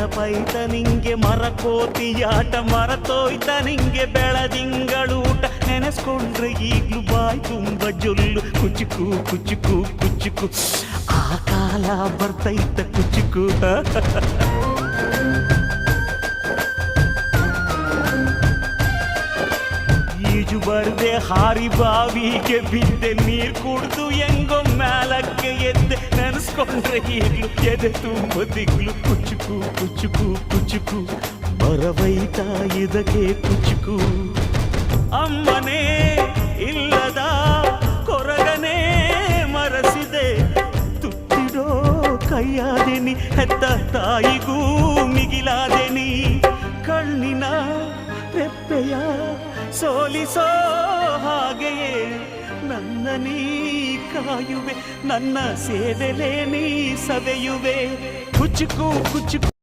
ನೆನಪೈತ ನಿಂಗೆ ಮರಕೋತಿಯಾಟ ಮರತೋಯ್ತ ನಿಂಗೆ ಬೆಳದಿಂಗಳೂಟ ನೆನೆಸ್ಕೊಂಡ್ರೆ ಈಗ್ಲೂ ಬಾಯ್ ತುಂಬ ಜೊಲ್ಲು ಕುಚುಕು ಕುಚುಕು ಕುಚುಕು ಆ ಕಾಲ ಬರ್ತೈತ ಕುಚುಕು ಈಜು ಬರ್ದೆ ಹಾರಿ ಬಾವಿಗೆ ಬಿದ್ದೆ ನೀರ್ ಕುಡ್ದು ಹೆಂಗೋ ಮ್ಯಾಲಕ್ಕೆ ಎದ್ದೆ ನೆನೆಸ್ಕೊಂಡ್ರೆ ಈಗ್ಲು ಎದೆ ತುಂಬ ದಿಗ್ಲು ಕುಚುಕು ಕುಚುಕು ಕುಚುಕು ಬರವೈತ ಇದಕ್ಕೆ ಕುಚುಕು ಅಮ್ಮನೇ ಇಲ್ಲದ ಕೊರಗನೇ ಮರಸಿದೆ ತುತ್ತಿಡೋ ಕೈಯಾದೆನಿ ಹೆತ್ತ ತಾಯಿಗೂ ಮಿಗಿಲಾದೆನಿ ಕಣ್ಣಿನ ರೆಪ್ಪೆಯ ಸೋಲಿಸೋ ಹಾಗೆಯೇ ನನ್ನ ನೀ ಕಾಯುವೆ ನನ್ನ ಸೇವೆಲೇ ನೀ ಸವೆಯುವೆ ಕುಚುಕು ಕುಚುಕು